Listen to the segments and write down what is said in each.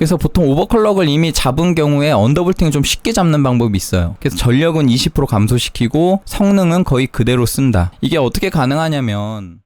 그래서 보통 오버클럭을 이미 잡은 경우에 언더볼팅을 좀 쉽게 잡는 방법이 있어요. 그래서 전력은 20% 감소시키고 성능은 거의 그대로 쓴다. 이게 어떻게 가능하냐면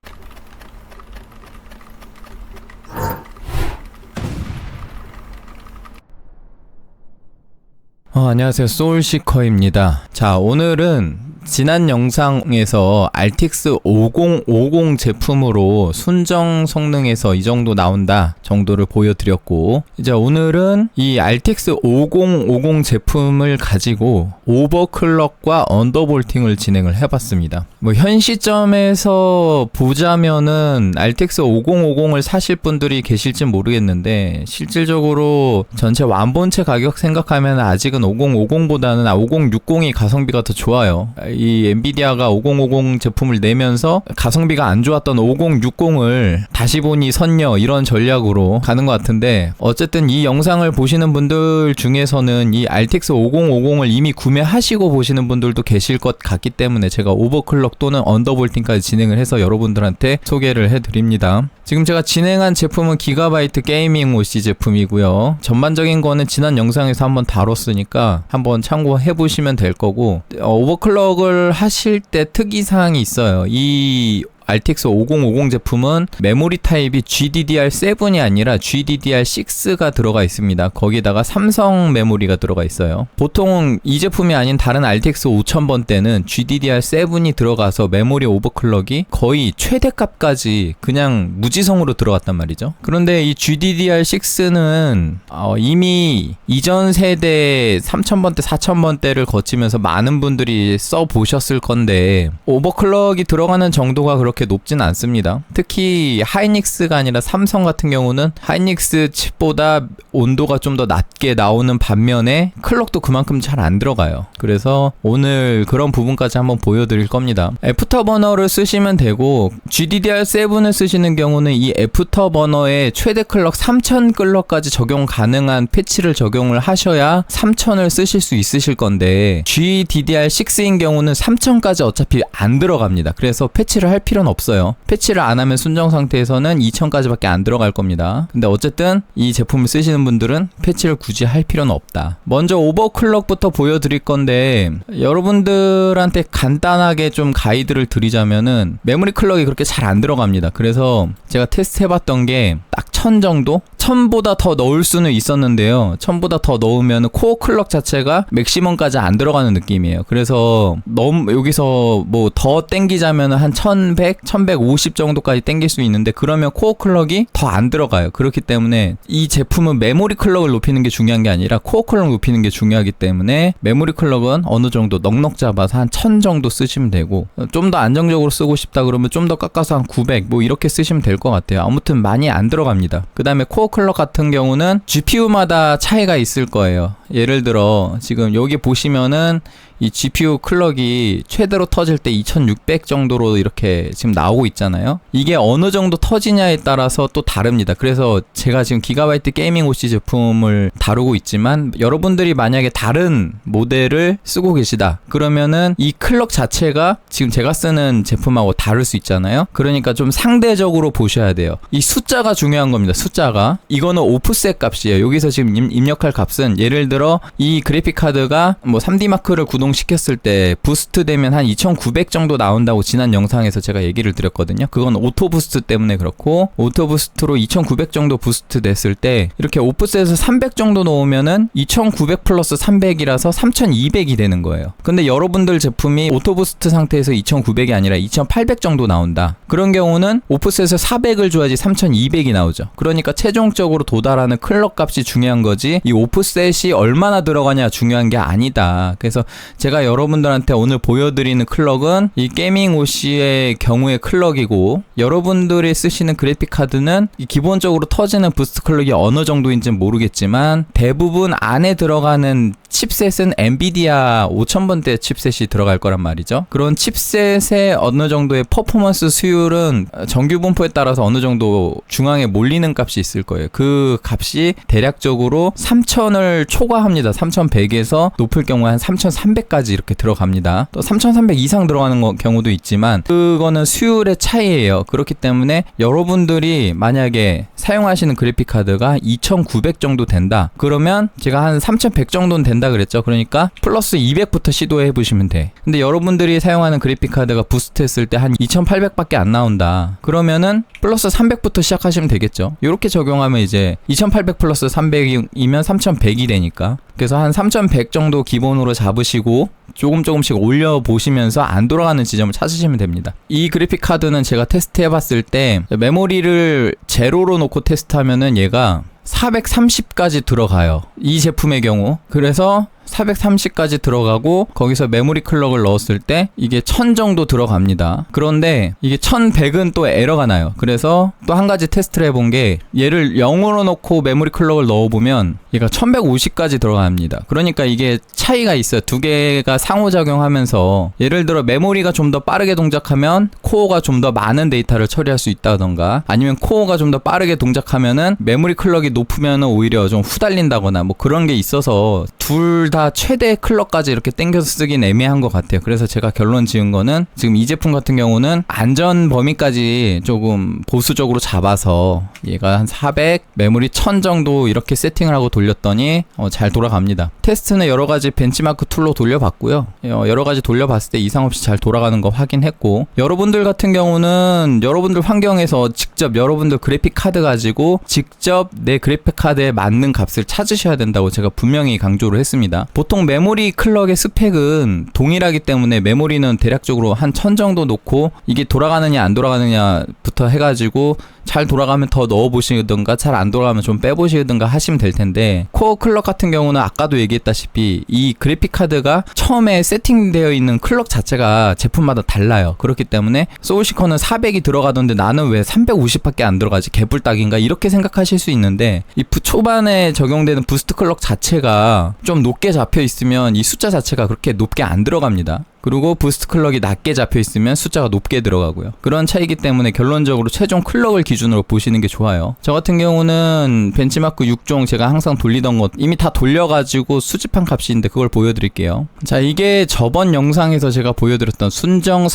안녕하세요, 소울시커입니다. 자, 오늘은 지난 영상에서 RTX 5050 제품으로 순정 성능에서 이 정도 나온다 정도를 보여드렸고, 이제 오늘은 이 RTX 5050 제품을 가지고 오버클럭과 언더볼팅을 진행을 해봤습니다. 현 시점에서 보자면은 RTX 5050을 사실 분들이 계실지 모르겠는데, 실질적으로 전체 완본체 가격 생각하면 아직은 5050보다는 5060이 가성비가 더 좋아요. 이 엔비디아가 5050 제품을 내면서 가성비가 안 좋았던 5060을 다시 보니 선녀, 이런 전략으로 가는 것 같은데, 어쨌든 이 영상을 보시는 분들 중에서는 이 RTX 5050을 이미 구매하시고 보시는 분들도 계실 것 같기 때문에 제가 오버클럭 또는 언더볼팅까지 진행을 해서 여러분들한테 소개를 해드립니다. 지금 제가 진행한 제품은 기가바이트 게이밍 OC 제품이고요. 전반적인 거는 지난 영상에서 한번 다뤘으니까 한번 참고해보시면 될 거고, 오버클럭을 하실 때 특이사항이 있어요. 이 RTX 5050 제품은 메모리 타입이 GDDR7이 아니라 GDDR6가 들어가 있습니다. 거기다가 삼성 메모리가 들어가 있어요. 보통 이 제품이 아닌 다른 RTX 5000번 때는 GDDR7이 들어가서 메모리 오버클럭이 거의 최대값까지 그냥 무지성으로 들어갔단 말이죠. 그런데 이 GDDR6는 이미 이전 세대 3000번대, 4000번대를 거치면서 많은 분들이 써보셨을 건데, 오버클럭이 들어가는 정도가 그렇게 높진 않습니다. 특히 하이닉스가 아니라 삼성 같은 경우는 하이닉스 칩보다 온도가 좀 더 낮게 나오는 반면에 클럭도 그만큼 잘 안 들어가요. 그래서 오늘 그런 부분까지 한번 보여드릴 겁니다. 애프터버너를 쓰시면 되고, GDDR7을 쓰시는 경우는 이 애프터버너에 최대 클럭 3000 클럭까지 적용 가능한 패치를 적용을 하셔야 3000을 쓰실 수 있으실 건데, GDDR6인 경우는 3000까지 어차피 안 들어갑니다. 그래서 패치를 할 필요는 없어요. 패치를 안 하면 순정 상태에서는 2000까지밖에 안 들어갈 겁니다. 근데 어쨌든 이 제품을 쓰시는 분들은 패치를 굳이 할 필요는 없다. 먼저 오버클럭부터 보여드릴 건데, 여러분들한테 간단하게 좀 가이드를 드리자면은 메모리 클럭이 그렇게 잘 안 들어갑니다. 그래서 제가 테스트 해봤던 게 딱 1000 정도? 1000보다 더 넣을 수는 있었는데요. 1000보다 더 넣으면 코어 클럭 자체가 맥시멈까지 안 들어가는 느낌이에요. 그래서 너무 여기서 뭐 더 땡기자면 한 1100, 1150 정도까지 땡길 수 있는데, 그러면 코어 클럭이 더 안 들어가요. 그렇기 때문에 이 제품은 메모리 클럭을 높이는 게 중요한 게 아니라 코어 클럭을 높이는 게 중요하기 때문에 메모리 클럭은 어느 정도 넉넉 잡아서 한 1000 정도 쓰시면 되고, 좀 더 안정적으로 쓰고 싶다 그러면 좀 더 깎아서 한 900 뭐 이렇게 쓰시면 될 것 같아요. 아무튼 많이 안 들어갑니다. 그 다음에 코어 클럭 같은 경우는 GPU마다 차이가 있을 거예요. 예를 들어 지금 여기 보시면은 이 GPU 클럭이 최대로 터질 때 2600 정도로 이렇게 지금 나오고 있잖아요. 이게 어느 정도 터지냐에 따라서 또 다릅니다. 그래서 제가 지금 기가바이트 게이밍 OC 제품을 다루고 있지만, 여러분들이 만약에 다른 모델을 쓰고 계시다 그러면은 이 클럭 자체가 지금 제가 쓰는 제품하고 다를 수 있잖아요. 그러니까 좀 상대적으로 보셔야 돼요. 이 숫자가 중요한 겁니다. 숫자가. 이거는 오프셋 값이에요. 여기서 지금 입력할 값은, 예를 들어 이 그래픽 카드가 뭐 3D 마크를 구동시켰을 때 부스트 되면 한 2900 정도 나온다고 지난 영상에서 제가 얘기를 드렸거든요. 그건 오토 부스트 때문에 그렇고, 오토 부스트로 2900 정도 부스트 됐을 때 이렇게 오프셋에서 300 정도 넣으면은 2900 플러스 300이라서 3200이 되는 거예요. 근데 여러분들 제품이 오토 부스트 상태에서 2900이 아니라 2800 정도 나온다. 그런 경우는 오프셋에서 400을 줘야지 3200이 나오죠. 그러니까 최종적으로 도달하는 클럭 값이 중요한 거지, 이 오프셋이 얼마나 들어가냐 중요한 게 아니다. 그래서 제가 여러분들한테 오늘 보여드리는 클럭은 이 게이밍 OC의 경우의 클럭이고, 여러분들이 쓰시는 그래픽 카드는 이 기본적으로 터지는 부스트 클럭이 어느 정도인지는 모르겠지만 대부분 안에 들어가는 칩셋은 엔비디아 5000번대 칩셋이 들어갈 거란 말이죠. 그런 칩셋의 어느 정도의 퍼포먼스 수율은 정규 분포에 따라서 어느 정도 중앙에 몰리는 값이 있을 거예요. 그 값이 대략적으로 3000을 초과합니다. 3100에서 높을 경우에 한 3300까지 이렇게 들어갑니다. 또 3300 이상 들어가는 경우도 있지만 그거는 수율의 차이예요. 그렇기 때문에 여러분들이 만약에 사용하시는 그래픽 카드가 2900 정도 된다. 그러면 제가 한 3100 정도는 된다 그랬죠. 그러니까 플러스 200부터 시도해 보시면 돼. 근데 여러분들이 사용하는 그래픽 카드가 부스트 했을 때 한 2800밖에 안 나온다. 그러면은 플러스 300부터 시작하시면 되겠죠. 이렇게 적용하면 이제 2800 플러스 300이면 3100이 되니까. 그래서 한 3100 정도 기본으로 잡으시고 조금씩 올려보시면서 안 돌아가는 지점을 찾으시면 됩니다. 이 그래픽 카드는 제가 테스트 해봤을 때 메모리를 제로로 놓고 테스트하면은 얘가 430까지 들어가요. 이 제품의 경우. 그래서 430까지 들어가고 거기서 메모리 클럭을 넣었을 때 이게 1000 정도 들어갑니다. 그런데 이게 1100은 또 에러가 나요. 그래서 또 한 가지 테스트를 해본 게 얘를 0으로 놓고 메모리 클럭을 넣어보면 얘가 1150까지 들어갑니다. 그러니까 이게 차이가 있어요. 두 개가 상호작용하면서 예를 들어 메모리가 좀 더 빠르게 동작하면 코어가 좀 더 많은 데이터를 처리할 수 있다던가 아니면 코어가 좀 더 빠르게 동작하면은 메모리 클럭이 높으면은 오히려 좀 후달린다거나 뭐 그런 게 있어서 둘 다 최대 클럭까지 이렇게 땡겨서 쓰긴 애매한 것 같아요. 그래서 제가 결론 지은 거는 지금 이 제품 같은 경우는 안전 범위까지 조금 보수적으로 잡아서 얘가 한 400, 메모리 1000 정도 이렇게 세팅을 하고 돌렸더니 잘 돌아갑니다. 테스트는 여러 가지 벤치마크 툴로 돌려봤고요. 여러 가지 돌려봤을 때 이상 없이 잘 돌아가는 거 확인했고 여러분들 같은 경우는 여러분들 환경에서 직접 여러분들 그래픽 카드 가지고 직접 내 그래픽 카드에 맞는 값을 찾으셔야 된다고 제가 분명히 강조를 했습니다. 보통 메모리 클럭의 스펙은 동일하기 때문에 메모리는 대략적으로 한 1000 정도 놓고 이게 돌아가느냐 안 돌아가느냐부터 해가지고 잘 돌아가면 더 넣어보시든가 잘 안 돌아가면 좀 빼보시든가 하시면 될 텐데 코어 클럭 같은 경우는 아까도 얘기했다시피 이 그래픽 카드가 처음에 세팅되어 있는 클럭 자체가 제품마다 달라요. 그렇기 때문에 소울시커는 400이 들어가던데 나는 왜 350밖에 안 들어가지? 개뿔딱인가? 이렇게 생각하실 수 있는데 이 초반에 적용되는 부스트 클럭 자체가 좀 높게 잡혀 있으면 이 숫자 자체가 그렇게 높게 안 들어갑니다. 그리고 부스트 클럭이 낮게 잡혀 있으면 숫자가 높게 들어가고요. 그런 차이기 때문에 결론적으로 최종 클럭을 기준으로 보시는 게 좋아요. 저 같은 경우는 벤치마크 6종 제가 항상 돌리던 것 이미 다 돌려가지고 수집한 값인데 그걸 보여드릴게요. 자, 이게 저번 영상에서 제가 보여드렸던 순정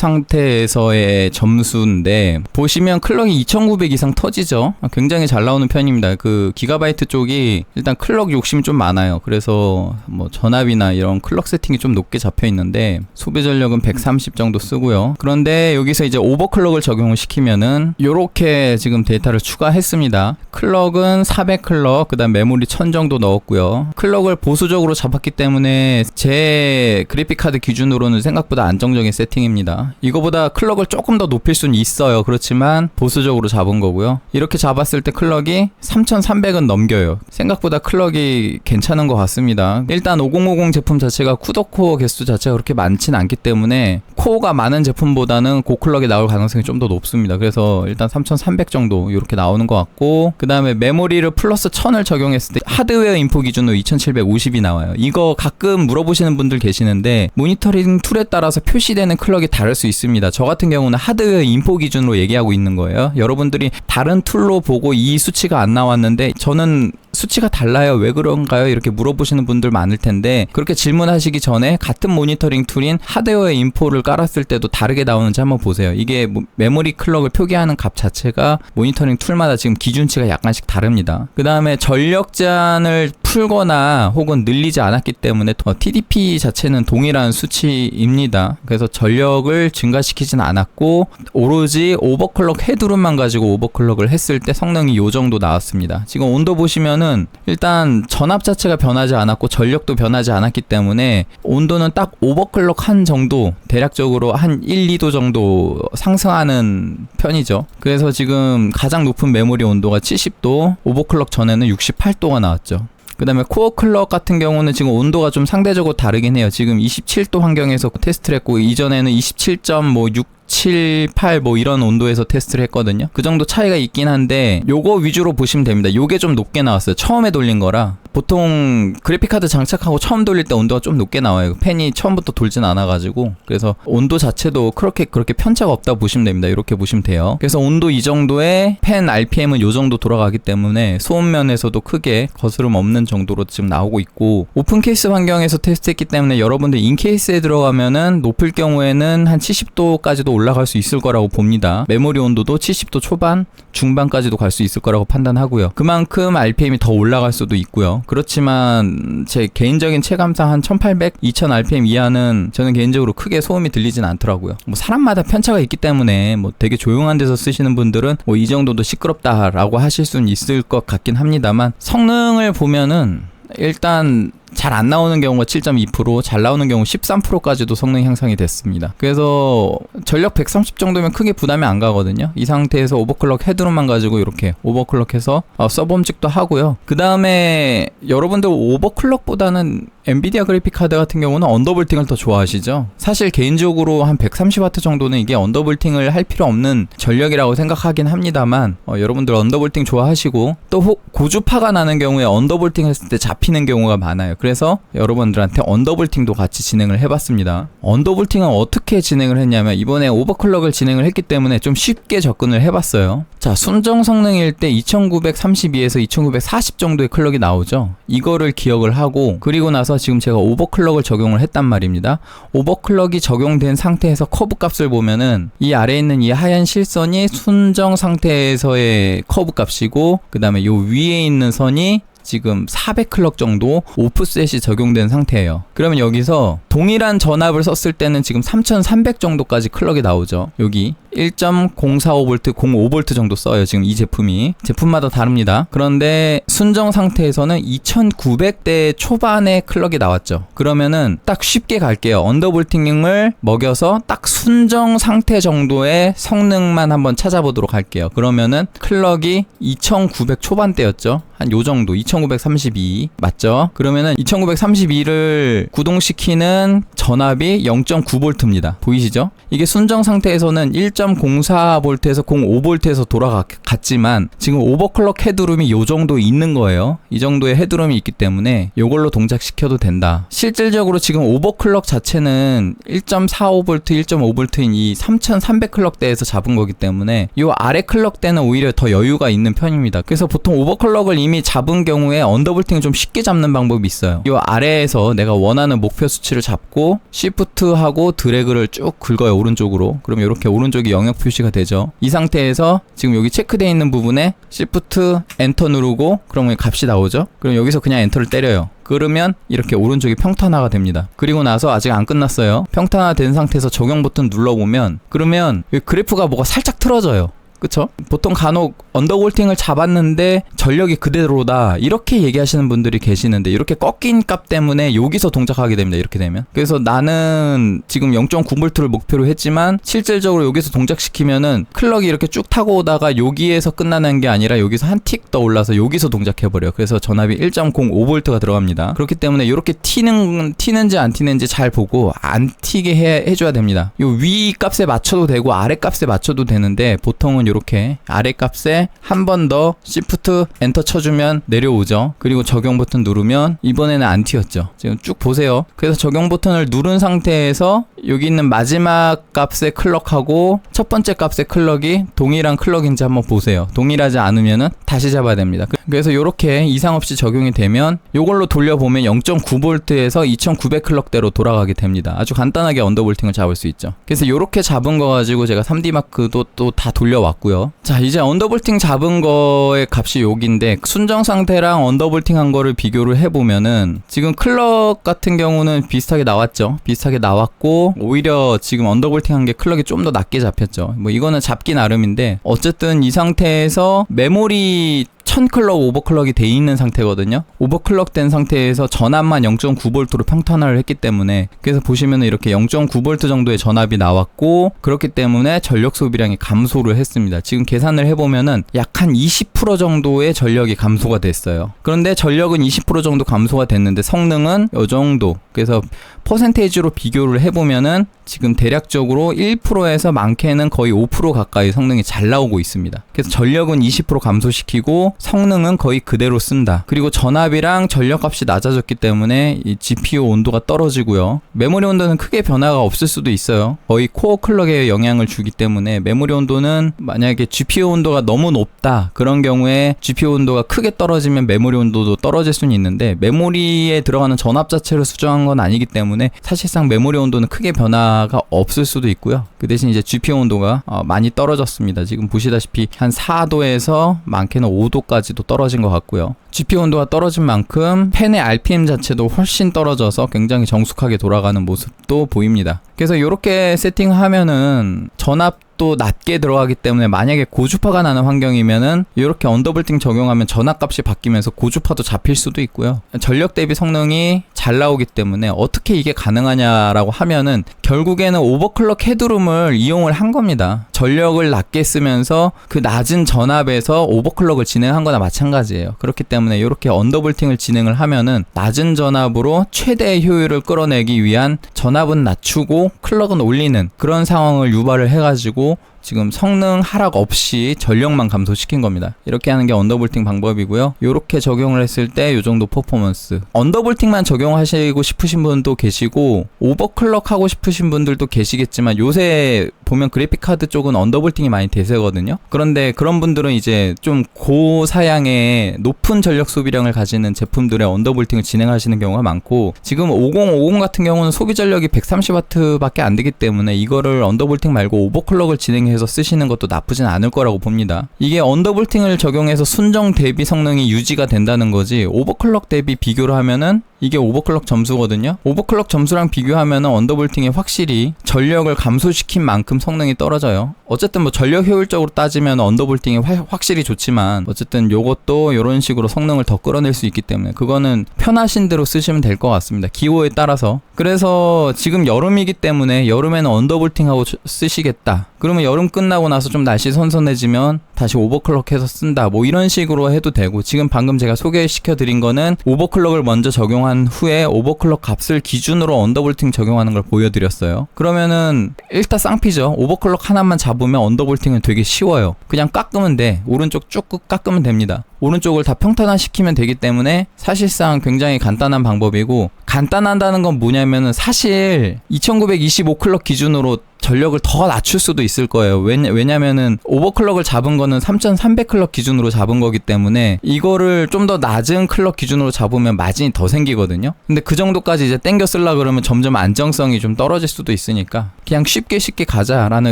상태에서의 점수인데 보시면 클럭이 2900 이상 터지죠. 굉장히 잘 나오는 편입니다. 그 기가바이트 쪽이 일단 클럭 욕심이 좀 많아요. 그래서 뭐 전압이나 이런 클럭 세팅이 좀 높게 잡혀 있는데 소비 전력은 130 정도 쓰고요. 그런데 여기서 이제 오버클럭을 적용을 시키면은 요렇게 지금 데이터를 추가했습니다. 클럭은 400 클럭, 그 다음 메모리 1000 정도 넣었고요. 클럭을 보수적으로 잡았기 때문에 제 그래픽카드 기준으로는 생각보다 안정적인 세팅입니다. 이거보다 클럭을 조금 더 높일 수는 있어요. 그렇지만 보수적으로 잡은 거고요. 이렇게 잡았을 때 클럭이 3300은 넘겨요. 생각보다 클럭이 괜찮은 것 같습니다. 일단 5050 제품 자체가 쿠더코어 개수 자체가 그렇게 많진 않기 때문에 코어가 많은 제품보다는 고클럭이 나올 가능성이 좀 더 높습니다. 그래서 일단 3300 정도 이렇게 나오는 것 같고 그 다음에 메모리를 플러스 1000을 적용했을 때 하드웨어 인포 기준으로 2750이 나와요. 이거 가끔 물어보시는 분들 계시는데 모니터링 툴에 따라서 표시되는 클럭이 다를 수 있습니다. 저 같은 경우는 하드웨어 인포 기준으로 얘기하고 있는 거예요. 여러분들이 다른 툴로 보고 이 수치가 안 나왔는데 저는 수치가 달라요. 왜 그런가요? 이렇게 물어보시는 분들 많을 텐데 그렇게 질문하시기 전에 같은 모니터링 툴인 하드웨어 인포를 깔았을 때도 다르게 나오는지 한번 보세요. 이게 메모리 클럭을 표기하는 값 자체가 모니터링 툴마다 지금 기준치가 약간씩 다릅니다. 그 다음에 전력 제한을 풀거나 혹은 늘리지 않았기 때문에 TDP 자체는 동일한 수치입니다. 그래서 전력을 증가시키진 않았고 오로지 오버클럭 헤드룸만 가지고 오버클럭을 했을 때 성능이 요 정도 나왔습니다. 지금 온도 보시면은 일단 전압 자체가 변하지 않았고 전력도 변하지 않았기 때문에 온도는 딱 오버클럭 한 정도 대략적으로 한 1, 2도 정도 상승하는 편이죠. 그래서 지금 가장 높은 메모리 온도가 70도, 오버클럭 전에는 68도가 나왔죠. 그 다음에 코어 클럭 같은 경우는 지금 온도가 좀 상대적으로 다르긴 해요. 지금 27도 환경에서 테스트를 했고 이전에는 27.6 7, 8 뭐 이런 온도에서 테스트를 했거든요. 그 정도 차이가 있긴 한데 요거 위주로 보시면 됩니다. 요게 좀 높게 나왔어요. 처음에 돌린 거라 보통 그래픽카드 장착하고 처음 돌릴 때 온도가 좀 높게 나와요. 팬이 처음부터 돌진 않아가지고. 그래서 온도 자체도 그렇게 편차가 없다고 보시면 됩니다. 이렇게 보시면 돼요. 그래서 온도 이 정도에 팬 RPM은 요 정도 돌아가기 때문에 소음면에서도 크게 거스름 없는 정도로 지금 나오고 있고, 오픈 케이스 환경에서 테스트했기 때문에 여러분들 인케이스에 들어가면은 높을 경우에는 한 70도까지도 올라갈 수 있을 거라고 봅니다. 메모리 온도도 70도 초반, 중반까지도 갈 수 있을 거라고 판단하고요. 그만큼 RPM이 더 올라갈 수도 있고요. 그렇지만 제 개인적인 체감상 한 1800, 2000 RPM 이하는 저는 개인적으로 크게 소음이 들리진 않더라고요. 뭐 사람마다 편차가 있기 때문에 뭐 되게 조용한 데서 쓰시는 분들은 뭐 이 정도도 시끄럽다라고 하실 수는 있을 것 같긴 합니다만, 성능을 보면은 일단 잘 안 나오는 경우가 7.2%, 잘 나오는 경우 13%까지도 성능 향상이 됐습니다. 그래서 전력 130 정도면 크게 부담이 안 가거든요. 이 상태에서 오버클럭 헤드룸만 가지고 이렇게 오버클럭해서 서브홈직도 하고요. 그 다음에 여러분들 오버클럭보다는 엔비디아 그래픽 카드 같은 경우는 언더볼팅을 더 좋아하시죠? 사실 개인적으로 한 130W 정도는 이게 언더볼팅을 할 필요 없는 전력이라고 생각하긴 합니다만, 여러분들 언더볼팅 좋아하시고 또 고주파가 나는 경우에 언더볼팅 했을 때 잡히는 경우가 많아요. 그래서 여러분들한테 언더볼팅도 같이 진행을 해봤습니다. 언더볼팅은 어떻게 진행을 했냐면, 이번에 오버클럭을 진행을 했기 때문에 좀 쉽게 접근을 해봤어요. 자, 순정 성능일 때 2932에서 2940 정도의 클럭이 나오죠. 이거를 기억을 하고, 그리고 나서 지금 제가 오버클럭을 적용을 했단 말입니다. 오버클럭이 적용된 상태에서 커브 값을 보면은 이 아래에 있는 이 하얀 실선이 순정 상태에서의 커브 값이고, 그 다음에 요 위에 있는 선이 지금 400클럭 정도 오프셋이 적용된 상태예요. 그러면 여기서 동일한 전압을 썼을 때는 지금 3300 정도까지 클럭이 나오죠. 여기 1.045V, 05V 정도 써요. 지금 이 제품이. 제품마다 다릅니다. 그런데 순정 상태에서는 2900대 초반의 클럭이 나왔죠. 그러면은 딱 쉽게 갈게요. 언더볼팅을 먹여서 딱 순정 상태 정도의 성능만 한번 찾아보도록 할게요. 그러면은 클럭이 2900 초반대였죠. 한 요 정도, 2932 맞죠? 그러면은 2932를 구동시키는 전압이 0.9V입니다. 보이시죠? 이게 순정 상태에서는 1.04V에서 05V에서 돌아갔지만 지금 오버클럭 헤드룸이 요 정도 있는 거예요. 이 정도의 헤드룸이 있기 때문에 요걸로 동작시켜도 된다. 실질적으로 지금 오버클럭 자체는 1.45V, 1.5V인 이 3300클럭대에서 잡은 거기 때문에 요 아래 클럭대는 오히려 더 여유가 있는 편입니다. 그래서 보통 오버클럭을 이미 잡은 경우에 언더볼팅을 좀 쉽게 잡는 방법이 있어요. 이 아래에서 내가 원하는 목표 수치를 잡고 시프트하고 드래그를 쭉 긁어요. 오른쪽으로. 그럼 이렇게 오른쪽이 영역 표시가 되죠. 이 상태에서 지금 여기 체크되어 있는 부분에 시프트 엔터 누르고 그러면 값이 나오죠. 그럼 여기서 그냥 엔터를 때려요. 그러면 이렇게 오른쪽이 평탄화가 됩니다. 그리고 나서 아직 안 끝났어요. 평탄화 된 상태에서 적용 버튼 눌러보면, 그러면 그래프가 뭐가 살짝 틀어져요. 그쵸? 보통 간혹 언더볼팅을 잡았는데 전력이 그대로다 이렇게 얘기하시는 분들이 계시는데, 이렇게 꺾인 값 때문에 여기서 동작하게 됩니다. 이렇게 되면. 그래서 나는 지금 0.9V를 목표로 했지만 실질적으로 여기서 동작시키면은 클럭이 이렇게 쭉 타고 오다가 여기에서 끝나는 게 아니라 여기서 한 틱 더 올라서 여기서 동작해버려요. 그래서 전압이 1.05V가 들어갑니다. 그렇기 때문에 이렇게 튀는지 안 튀는지 잘 보고 안 튀게 해줘야 됩니다. 요 위 값에 맞춰도 되고 아래 값에 맞춰도 되는데, 보통은 이렇게 아래 값에 한 번 더 시프트 엔터 쳐주면 내려오죠. 그리고 적용 버튼 누르면 이번에는 안 튀었죠. 지금 쭉 보세요. 그래서 적용 버튼을 누른 상태에서 여기 있는 마지막 값의 클럭하고 첫 번째 값의 클럭이 동일한 클럭인지 한번 보세요. 동일하지 않으면은 다시 잡아야 됩니다. 그래서 이렇게 이상 없이 적용이 되면 이걸로 돌려보면 0.9V에서 2900 클럭대로 돌아가게 됩니다. 아주 간단하게 언더볼팅을 잡을 수 있죠. 그래서 이렇게 잡은 거 가지고 제가 3D 마크도 또 다 돌려왔고요. 자, 이제 언더볼팅 잡은 거의 값이 여기인데, 순정 상태랑 언더볼팅 한 거를 비교를 해보면은 지금 클럭 같은 경우는 비슷하게 나왔죠. 비슷하게 나왔고, 오히려 지금 언더볼팅 한 게 클럭이 좀 더 낮게 잡혔죠. 뭐 이거는 잡기 나름인데, 어쨌든 이 상태에서 메모리 1000클럭 오버클럭이 돼 있는 상태거든요. 오버클럭 된 상태에서 전압만 0.9V로 평탄화를 했기 때문에, 그래서 보시면은 이렇게 0.9V 정도의 전압이 나왔고, 그렇기 때문에 전력 소비량이 감소를 했습니다. 지금 계산을 해보면은 약 한 20% 정도의 전력이 감소가 됐어요. 그런데 전력은 20% 정도 감소가 됐는데 성능은 이 정도. 그래서 퍼센테이지로 비교를 해보면은 지금 대략적으로 1%에서 많게는 거의 5% 가까이 성능이 잘 나오고 있습니다. 그래서 전력은 20% 감소시키고 성능은 거의 그대로 쓴다. 그리고 전압이랑 전력값이 낮아졌기 때문에 이 GPU 온도가 떨어지고요. 메모리 온도는 크게 변화가 없을 수도 있어요. 거의 코어 클럭에 영향을 주기 때문에 메모리 온도는 만약에 GPU 온도가 너무 높다 그런 경우에 GPU 온도가 크게 떨어지면 메모리 온도도 떨어질 수는 있는데, 메모리에 들어가는 전압 자체를 수정한 건 아니기 때문에 사실상 메모리 온도는 크게 변화가 없을 수도 있고요. 그 대신 이제 GPU 온도가 많이 떨어졌습니다. 지금 보시다시피 한 4도에서 많게는 5도까지도 떨어진 것 같고요. GPU 온도가 떨어진 만큼 팬의 RPM 자체도 훨씬 떨어져서 굉장히 정숙하게 돌아가는 모습도 보입니다. 그래서 이렇게 세팅하면은 전압도 낮게 들어가기 때문에 만약에 고주파가 나는 환경이면은 이렇게 언더볼팅 적용하면 전압값이 바뀌면서 고주파도 잡힐 수도 있고요. 전력 대비 성능이 잘 나오기 때문에 어떻게 이게 가능하냐라고 하면은 결국에는 오버클럭 헤드룸을 이용을 한 겁니다. 전력을 낮게 쓰면서 그 낮은 전압에서 오버클럭을 진행한 거나 마찬가지예요. 그렇기 때문에 이렇게 언더볼팅을 진행을 하면은 낮은 전압으로 최대의 효율을 끌어내기 위한 전압은 낮추고 클럭은 올리는 그런 상황을 유발을 해가지고 지금 성능 하락 없이 전력만 감소시킨 겁니다. 이렇게 하는 게 언더볼팅 방법이고요. 이렇게 적용을 했을 때 이 정도 퍼포먼스. 언더볼팅만 적용하시고 싶으신 분도 계시고 오버클럭 하고 싶으신 분들도 계시겠지만, 요새 보면 그래픽카드 쪽은 언더볼팅이 많이 대세거든요. 그런데 그런 분들은 이제 좀 고사양의 높은 전력 소비량을 가지는 제품들의 언더볼팅을 진행하시는 경우가 많고, 지금 5050 같은 경우는 소비 전력이 130W 밖에 안 되기 때문에 이거를 언더볼팅 말고 오버클럭을 진행해서 쓰시는 것도 나쁘진 않을 거라고 봅니다. 이게 언더볼팅을 적용해서 순정 대비 성능이 유지가 된다는 거지, 오버클럭 대비 비교를 하면은 이게 오버클럭 점수거든요. 오버클럭 점수랑 비교하면은 언더볼팅이 확실히 전력을 감소시킨 만큼 성능이 떨어져요. 어쨌든 뭐 전력 효율적으로 따지면 언더볼팅이 확실히 좋지만, 어쨌든 요것도 이런 식으로 성능을 더 끌어낼 수 있기 때문에 그거는 편하신 대로 쓰시면 될 것 같습니다. 기호에 따라서. 그래서 지금 여름이기 때문에 여름에는 언더볼팅하고 쓰시겠다. 그러면 여름 끝나고 나서 좀 날씨 선선해지면 다시 오버클럭해서 쓴다. 뭐 이런 식으로 해도 되고, 지금 방금 제가 소개시켜 드린 거는 오버클럭을 먼저 적용한 후에 오버클럭 값을 기준으로 언더볼팅 적용하는 걸 보여드렸어요. 그러면은 일타 쌍피죠. 오버클럭 하나만 잡으면 언더볼팅은 되게 쉬워요. 그냥 깎으면 돼. 오른쪽 쭉 깎으면 됩니다. 오른쪽을 다 평탄화시키면 되기 때문에 사실상 굉장히 간단한 방법이고, 간단하다는 건 뭐냐면은 사실 2925클럭 기준으로 전력을 더 낮출 수도 있을 거예요. 왜냐면은 오버클럭을 잡은 거는 3300클럭 기준으로 잡은 거기 때문에 이거를 좀 더 낮은 클럭 기준으로 잡으면 마진이 더 생기거든요. 근데 그 정도까지 이제 땡겨 쓰려 그러면 점점 안정성이 좀 떨어질 수도 있으니까 그냥 쉽게 가자라는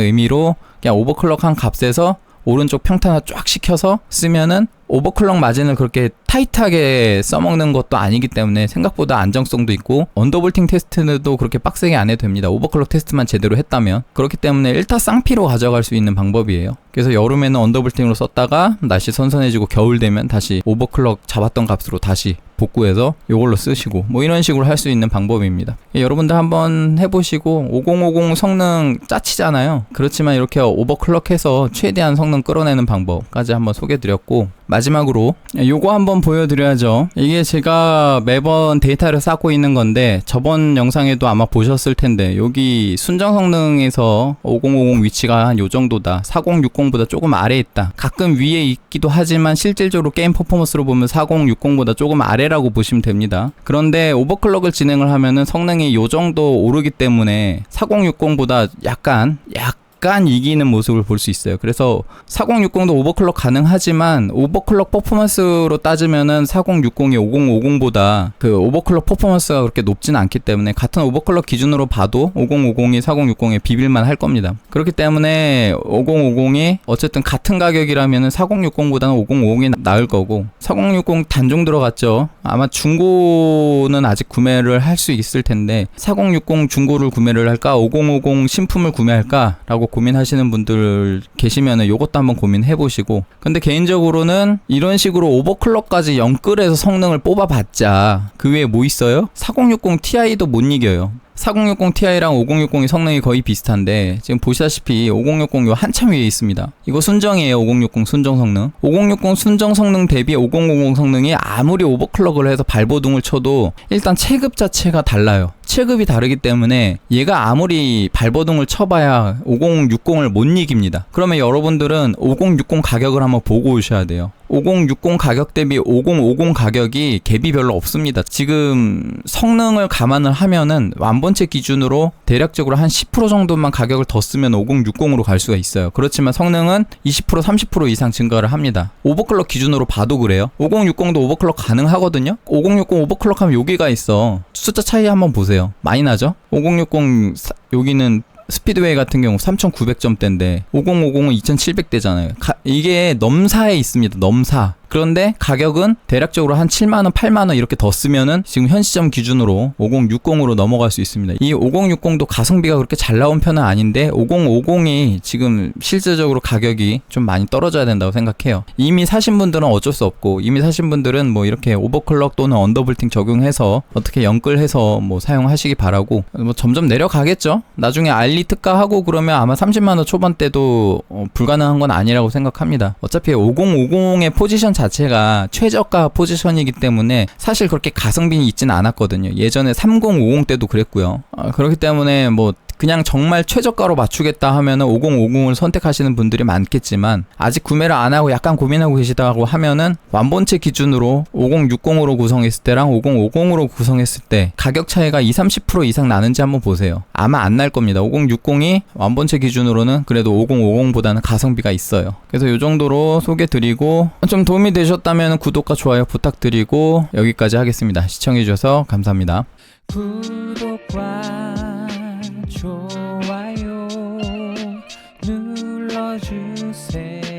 의미로 그냥 오버클럭 한 값에서 오른쪽 평탄화 쫙 시켜서 쓰면은 오버클럭 마진을 그렇게 타이트하게 써먹는 것도 아니기 때문에 생각보다 안정성도 있고, 언더볼팅 테스트도 그렇게 빡세게 안 해도 됩니다. 오버클럭 테스트만 제대로 했다면. 그렇기 때문에 일타 쌍피로 가져갈 수 있는 방법이에요. 그래서 여름에는 언더볼팅으로 썼다가 날씨 선선해지고 겨울 되면 다시 오버클럭 잡았던 값으로 다시 복구해서 이걸로 쓰시고, 뭐 이런 식으로 할 수 있는 방법입니다. 여러분들 한번 해보시고, 5050 성능 짜치잖아요. 그렇지만 이렇게 오버클럭해서 최대한 성능 끌어내는 방법까지 한번 소개드렸고, 마지막으로 요거 한번 보여드려야죠. 이게 제가 매번 데이터를 쌓고 있는 건데, 저번 영상에도 아마 보셨을 텐데 여기 순정 성능에서 5050 위치가 한 요 정도다, 4060보다 조금 아래에 있다, 가끔 위에 있기도 하지만 실질적으로 게임 퍼포먼스로 보면 4060보다 조금 아래라고 보시면 됩니다. 그런데 오버클럭을 진행을 하면은 성능이 요 정도 오르기 때문에 4060보다 약간 이기는 모습을 볼 수 있어요. 그래서 4060도 오버클럭 가능하지만 오버클럭 퍼포먼스로 따지면은 4060이 5050보다 그 오버클럭 퍼포먼스가 그렇게 높지는 않기 때문에 같은 오버클럭 기준으로 봐도 5050이 4060에 비빌만 할 겁니다. 그렇기 때문에 5050이 어쨌든 같은 가격이라면은 4060보다는 5050이 나을 거고, 4060 단종 들어갔죠. 아마 중고는 아직 구매를 할 수 있을 텐데 4060 중고를 구매를 할까 5050 신품을 구매할까 라고 고민하시는 분들 계시면은 요것도 한번 고민해 보시고, 근데 개인적으로는 이런 식으로 오버클럭까지 영끌해서 성능을 뽑아봤자 그 외에 뭐 있어요? 4060 Ti도 못 이겨요. 4060 Ti랑 5060이 성능이 거의 비슷한데 지금 보시다시피 5060 요 한참 위에 있습니다. 이거 순정이에요. 5060 순정 성능. 5060 순정 성능 대비 5050 성능이 아무리 오버클럭을 해서 발버둥을 쳐도 일단 체급 자체가 달라요. 체급이 다르기 때문에 얘가 아무리 발버둥을 쳐봐야 5060을 못 이깁니다. 그러면 여러분들은 5060 가격을 한번 보고 오셔야 돼요. 5060 가격 대비 5050 가격이 갭이 별로 없습니다. 지금 성능을 감안을 하면은 완본체 기준으로 대략적으로 한 10% 정도만 가격을 더 쓰면 5060으로 갈 수가 있어요. 그렇지만 성능은 20% 30% 이상 증가를 합니다. 오버클럭 기준으로 봐도 그래요. 5060도 오버클럭 가능하거든요. 5060 오버클럭 하면 여기가 있어. 숫자 차이 한번 보세요. 많이 나죠? 5060 여기는 스피드웨이 같은 경우 3900점대인데 5050은 2700대잖아요. 이게 넘사에 있습니다. 넘사. 그런데 가격은 대략적으로 한 7만원, 8만원 이렇게 더 쓰면은 지금 현 시점 기준으로 5060으로 넘어갈 수 있습니다. 이 5060도 가성비가 그렇게 잘 나온 편은 아닌데 5050이 지금 실질적으로 가격이 좀 많이 떨어져야 된다고 생각해요. 이미 사신 분들은 어쩔 수 없고, 이미 사신 분들은 뭐 이렇게 오버클럭 또는 언더볼팅 적용해서 어떻게 연끌해서 뭐 사용하시기 바라고, 뭐 점점 내려가겠죠. 나중에 알리 특가하고 그러면 아마 30만원 초반대도 불가능한 건 아니라고 생각합니다. 어차피 5050의 포지션 자체가 최저가 포지션이기 때문에 사실 그렇게 가성비는 있진 않았거든요. 예전에 3050 때도 그랬고요. 그렇기 때문에 뭐 그냥 정말 최저가로 맞추겠다 하면은 5050을 선택하시는 분들이 많겠지만, 아직 구매를 안 하고 약간 고민하고 계시다고 하면은 완본체 기준으로 5060으로 구성했을 때랑 5050으로 구성했을 때 가격 차이가 20-30% 이상 나는지 한번 보세요. 아마 안 날 겁니다. 5060이 완본체 기준으로는 그래도 5050보다는 가성비가 있어요. 그래서 이 정도로 소개 드리고, 좀 도움이 되셨다면 구독과 좋아요 부탁드리고 여기까지 하겠습니다. 시청해주셔서 감사합니다. 구독과 좋아요 눌러주세요.